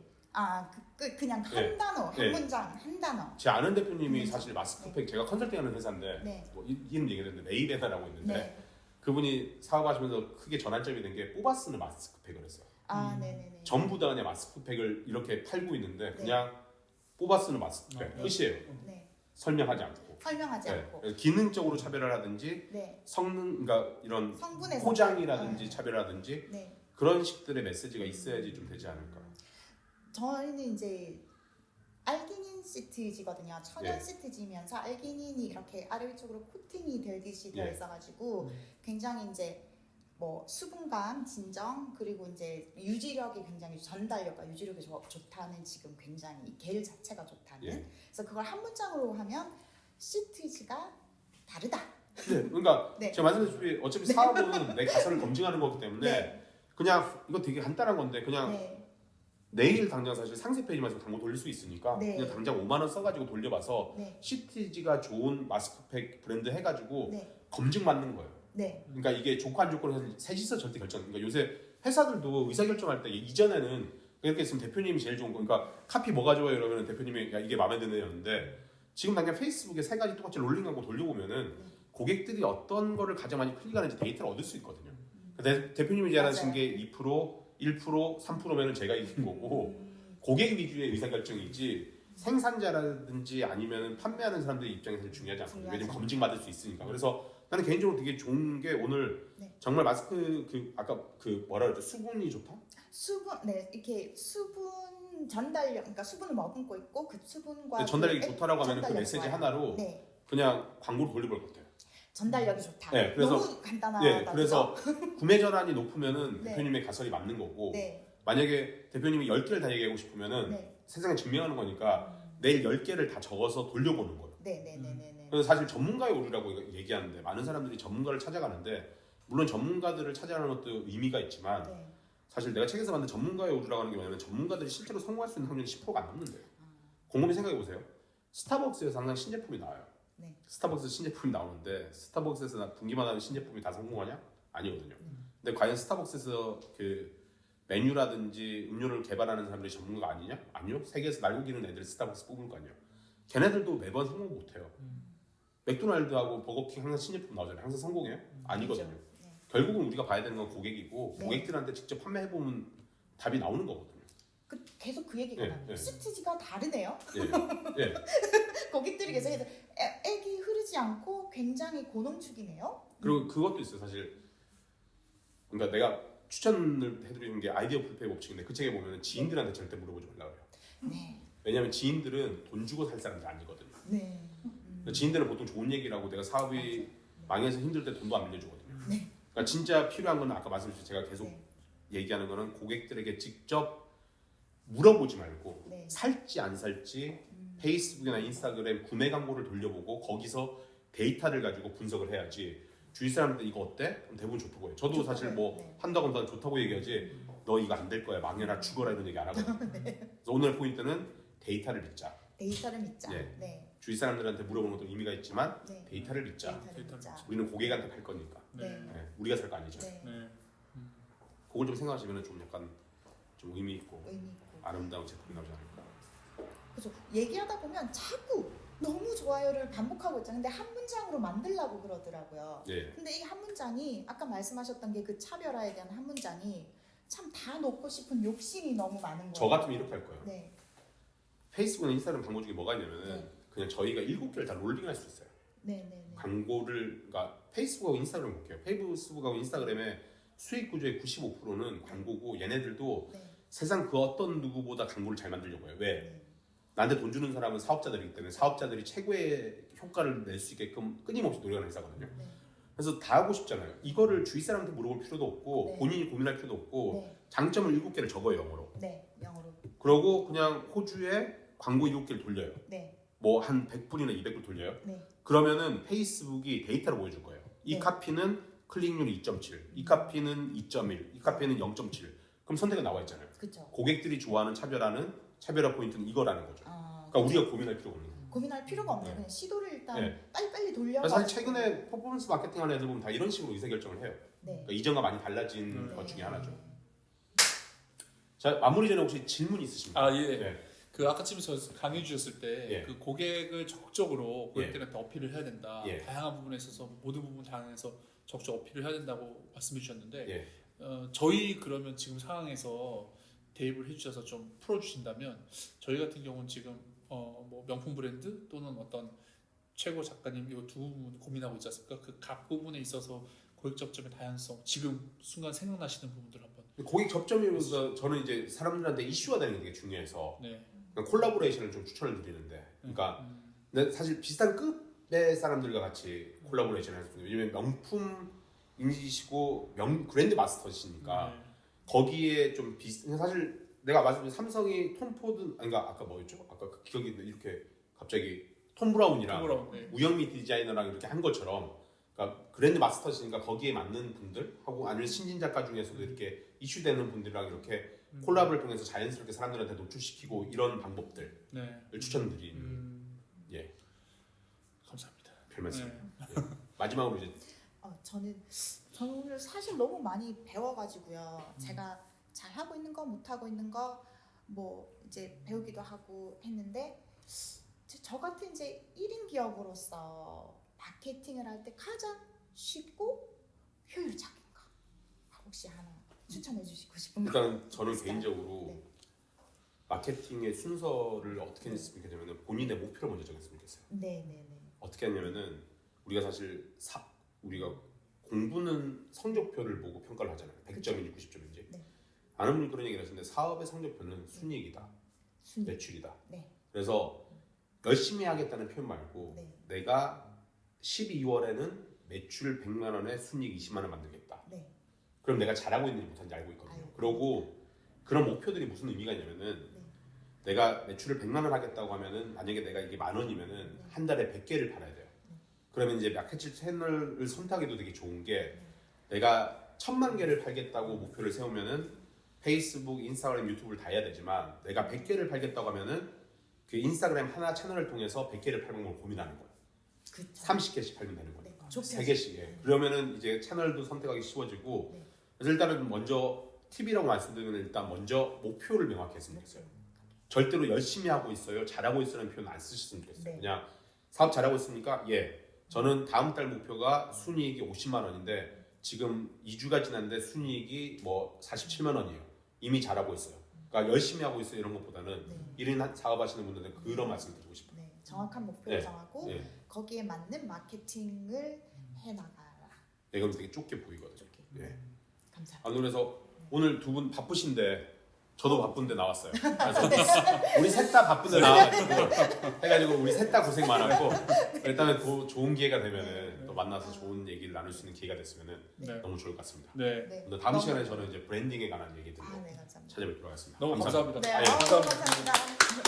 네. 그냥 한 네. 단어, 한 네. 문장, 한 단어. 제 아는 대표님이 사실 마스크팩 제가 컨설팅하는 회사인데 네. 뭐 이름 얘기했는데 레이베다라고 있는데 네. 그분이 사업하시면서 크게 전환점이 된 게 뽑아 쓰는 마스크팩을 했어요. 네네네. 전부 다 그냥 마스크팩을 이렇게 팔고 있는데 네. 그냥 뽑아 쓰는 마스크팩 네. 끝이에요. 네. 설명하지 않고. 설명하지 네. 않고. 기능적으로 차별을 하든지 네. 성능 그러니까 이런 성분에서. 포장이라든지 차별하든지 네. 그런 식들의 메시지가 있어야지 좀 되지 않을까. 저희는 이제 알기닌 시트지거든요. 천연 네. 시트지면서 알기닌이 이렇게 아래쪽으로 코팅이 되듯이 되어 네. 있어가지고 굉장히 이제 뭐 수분감, 진정 그리고 이제 유지력이 굉장히 전달력과 유지력이 좋다는 지금 굉장히 이 겔 자체가 좋다는. 예. 그래서 그걸 한 문장으로 하면 시트지가 다르다. 네, 그러니까 네. 제가 말씀드렸듯이 어차피 사업은 내 가설을 검증하는 거기 때문에 네. 그냥 이거 되게 간단한 건데 그냥 네. 내일 당장 사실 상세 페이지만 해서 광고 돌릴 수 있으니까 네. 그냥 당장 5만 원 써가지고 돌려봐서 네. CTG가 좋은 마스크팩 브랜드 해가지고 네. 검증 받는 거예요. 네. 그러니까 이게 좋고 안 좋고는 셋이서 절대 결정. 그러니까 요새 회사들도 의사 결정할 때 이전에는 그렇게 했으면 대표님이 제일 좋은 거. 그러니까 카피 뭐가 좋아요 이러면 대표님이 야 이게 마음에 드네요는데 지금 당장 페이스북에 세 가지 똑같이 롤링하고 돌려보면은 고객들이 어떤 거를 가장 많이 클릭하는지 데이터를 얻을 수 있거든요. 대표님이 제안하신 맞아요. 게 2%, 1%, 3%면은 제가 이긴 거고 고객 위주의 의사 결정이지 생산자라든지 아니면 판매하는 사람들의 입장에서 중요하지 않거든요. 왜냐면 중요하죠. 검증받을 수 있으니까. 그래서 나는 개인적으로 되게 좋은 게 오늘 네. 정말 마스크 그 아까 그 뭐라 그랬죠? 수분이 좋다? 수분, 네, 이렇게 수분 전달력, 그러니까 수분을 머금고 있고 그 수분과 근데 전달력이 그 좋다라고 하면 그 전달력이 메시지 좋아요. 하나로 네, 그냥 광고를 돌려볼 것 같아요. 전달력이 좋다. 네, 그래서- 너무 간단하다. 예, 그래서 구매 전환이 높으면은 네. 대표님의 가설이 맞는 거고 네, 만약에 대표님이 10개를 다 얘기하고 싶으면은 네, 세상에 증명하는 거니까 내일 10개를 다 적어서 돌려보는 거예요. 네, 네, 네, 네, 네. 그래서 사실 전문가의 오류라고 얘기하는데 많은 사람들이 전문가를 찾아가는데 물론 전문가들을 찾아가는 것도 의미가 있지만 네. 사실 내가 책에서 만든 전문가의 오류라고 하는 게 뭐냐면 전문가들이 실제로 성공할 수 있는 확률이 10%가 안 넘는데요. 곰곰이 생각해 보세요. 스타벅스에서 항상 신제품이 나와요. 네. 스타벅스 신제품이 나오는데 스타벅스에서 분기마다 하는 신제품이 다 성공하냐? 아니거든요. 근데 과연 스타벅스에서 그 메뉴라든지 음료를 개발하는 사람들이 전문가가 아니냐? 아니요. 세계에서 날고 기는 애들 스타벅스 뽑을 거 아니에요. 걔네들도 매번 성공 못해요. 맥도날드하고 버거킹 항상 신제품 나오잖아요. 항상 성공해요? 아니거든요. 네. 결국은 우리가 봐야 되는 건 고객이고 네. 고객들한테 직접 판매해보면 답이 나오는 거거든요. 계속 그 얘기가 네, 나요. 네. CTG가 다르네요. 예, 예. 고객들이 계속 해서 액이 흐르지 않고 굉장히 고농축이네요. 그리고 그것도 있어요. 사실 그러니까 내가 추천을 해드리는 게 아이디어 풀페이 법칙인데 그 책에 보면 지인들한테 절대 물어보지 말라 그래요. 네, 왜냐하면 지인들은 돈 주고 살 사람들이 아니거든요. 네, 지인들은 보통 좋은 얘기를 하고 내가 사업이 망해서 힘들 때 돈도 안 빌려주거든요. 네. 그러니까 진짜 필요한 건 아까 말씀드린 제가 계속 네. 얘기하는 거는 고객들에게 직접 물어보지 말고 네. 살지 안 살지 페이스북이나 인스타그램 구매 광고를 돌려보고 거기서 데이터를 가지고 분석을 해야지 주위 사람들 이거 어때? 그럼 대부분 좋다고 해요. 저도 좋다고 사실 해요. 뭐 네. 한다고 하면 좋다고 얘기하지 너 이거 안 될 거야 망해라 죽어라 이런 얘기 안 하거든요. 그래서 오늘 포인트는 데이터를 믿자. 데이터를 믿자. 예. 네, 주위 사람들한테 물어보는 것도 의미가 있지만 네. 데이터를 믿자. 데이터를 믿자. 우리는 고객한테 팔 거니까. 네. 예, 우리가 살 거 아니죠. 네, 네. 그걸 좀 생각하시면 좀 약간 좀 의미 있고 의미 있고. 아름다운 제품이 나오지 않을까. 그래서 얘기하다 보면 자꾸 너무 좋아요를 반복하고 있잖아요. 근데 한 문장으로 만들라고 그러더라고요. 예. 근데 이 한 문장이 아까 말씀하셨던 게 그 차별화에 대한 한 문장이 참 다 놓고 싶은 욕심이 너무 많은 거예요. 저 같으면 이렇게 할 거예요. 네, 페이스북이나 인스타그램 광고 중에 뭐가 있냐면은 네. 그냥 저희가 7개를 다 롤링할 수 있어요. 네, 네, 네. 광고를 그러니까 페이스북하고 인스타그램 볼게요. 페이스북하고 인스타그램의 수익 구조의 95%는 광고고 얘네들도 네. 세상 그 어떤 누구보다 광고를 잘 만들려고 해요. 왜? 네. 나한테 돈 주는 사람은 사업자들이기 때문에 사업자들이 최고의 효과를 낼 수 있게끔 끊임없이 노력하는 회사거든요. 네. 그래서 다 하고 싶잖아요. 이거를 주위 사람한테 물어볼 필요도 없고 네. 본인이 고민할 필요도 없고 네. 장점을 7개를 적어요 영어로. 네, 영어로. 그러고 그냥 호주에 광고 7개를 돌려요. 네, 뭐 한 100불이나 200불 돌려요. 네, 그러면은 페이스북이 데이터를 보여줄 거예요. 이 네. 카피는 클릭률이 2.7, 이 카피는 2.1, 이 카피는 0.7. 그럼 선택이 나와 있잖아요. 그렇죠. 고객들이 좋아하는 차별화 포인트는 이거라는 거죠. 그러니까 우리가 고민할 필요가 없는 거예요. 고민할 필요가 없네요. 네. 그냥 시도를 일단 네. 빨리빨리 돌려. 그래서 사실 최근에 퍼포먼스 마케팅 하는 애들 보면 다 이런 식으로 의사결정을 해요. 네. 그러니까 이전과 많이 달라진 네. 것 중에 하나죠. 자, 마무리 전에 혹시 질문 있으십니까? 아 예. 네. 그 아까 집에서 강의 주셨을 때 예. 그 고객을 적극적으로 고객들한테 어필을 해야 된다. 예. 다양한 부분에 있어서 모든 부분 다양해서 적극 어필을 해야 된다고 말씀해 주셨는데 예. 저희 그러면 지금 상황에서 대입을 해주셔서 좀 풀어주신다면 저희 같은 경우는 지금 뭐 명품 브랜드 또는 어떤 최고 작가님 이거 두 부분 고민하고 있지 않습니까? 그 각 부분에 있어서 고객 접점의 다양성 지금 순간 생각나시는 부분들 한번. 고객 접점이면서 저는 이제 사람들한테 이슈화 되는 게 되게 중요해서 네. 그러니까 콜라보레이션을 좀 추천을 드리는데 그러니까 근데 사실 비슷한 급의 사람들과 같이 콜라보레이션 할 수 있어요. 왜냐면 명품인지시고 브랜드 마스터시니까 네. 거기에 좀 사실 내가 말씀드린 삼성이 톰 포드 아닌가 아까 뭐였죠? 아까 그 기억이 이렇게 갑자기 톰 브라운이랑 그거랑, 네. 우영미 디자이너랑 이렇게 한 것처럼 그러니까 브랜드 마스터시니까 거기에 맞는 분들하고 아니면 신진 작가 중에서도 이렇게 이슈되는 분들이랑 이렇게 콜라보를 통해서 자연스럽게 사람들한테 노출시키고 이런 방법들을 네. 추천드리는 예 감사합니다. 별 말씀. 네. 예. 마지막으로 이제 저는 오늘 사실 너무 많이 배워가지고요. 제가 잘 하고 있는 거, 못 하고 있는 거, 뭐 이제 배우기도 하고 했는데 저 같은 이제 1인 기업으로서 마케팅을 할 때 가장 쉽고 효율적인 거 혹시 하나 추천해 주시고 싶은 거? 일단 저는 있을까요? 개인적으로 네. 마케팅의 순서를 어떻게 했으면 좋겠냐면 본인의 목표를 먼저 정했으면 좋겠어요. 네네네. 어떻게 했냐면은 우리가 사실 우리가 공부는 성적표를 보고 평가를 하잖아요. 100점인지 90점인지. 네. 많은 분이 그런 얘기를 하시는데 사업의 성적표는 순이익이다, 순위. 매출이다. 네. 그래서 열심히 하겠다는 표현 말고 네. 내가 12월에는 매출 100만 원에 순이익 20만 원 만들겠다. 네. 그럼 내가 잘하고 있는지 못하는지 알고 있거든요. 알고. 그러고 그런 목표들이 무슨 의미가 있냐면은 네. 내가 매출을 100만 원 하겠다고 하면은 만약에 내가 이게 만 원이면은 네. 한 달에 100개를 팔아야 돼요. 그러면 이제 마케팅 채널을 선택해도 되게 좋은 게 내가 1000만 개를 팔겠다고 목표를 세우면은 페이스북, 인스타그램, 유튜브를 다 해야 되지만 내가 100개를 팔겠다고 하면은 그 인스타그램 하나 채널을 통해서 100개를 팔 방법을 고민하는 거예요. 그쵸. 30개씩 팔면 되는 거니까. 네. 좁혀서. 3개씩 해. 그러면은 이제 채널도 선택하기 쉬워지고 네. 그래서 일단은 먼저 팁이라고 말씀드리면 일단 먼저 목표를 명확히 했으면 좋겠어요. 절대로 열심히 하고 있어요, 잘하고 있어라는 표현 안 쓰셨으면 좋겠어요. 네. 그냥 사업 잘하고 있습니까? 예. 저는 다음 달 목표가 순이익이 50만 원인데 지금 2주가 지났는데 순이익이 뭐 47만 원이에요. 이미 잘하고 있어요. 그러니까 열심히 하고 있어요 이런 것보다는 네. 1인 사업하시는 분들은 그런 말씀 드리고 싶어요. 네. 정확한 목표를 네. 정하고 네. 거기에 맞는 마케팅을 해 나가라. 네, 그럼 되게 좁게 보이거든요. 이렇게. 예. 감사합니다. 아, 그래서 오늘 두 분 바쁘신데 저도 바쁜데 나왔어요. 그래서 우리 셋 다 바쁜데 나와가지고 해가지고 우리 셋 다 고생 많았고 일단은 더 좋은 기회가 되면은 또 만나서 좋은 얘기를 나눌 수 있는 기회가 됐으면은 네. 너무 좋을 것 같습니다. 네. 네. 오늘 다음 너무- 시간에 저는 이제 브랜딩에 관한 얘기들로 네, 감사합니다. 찾아뵙도록 하겠습니다. 너무 감사합니다. 네, 아, 예. 감사합니다.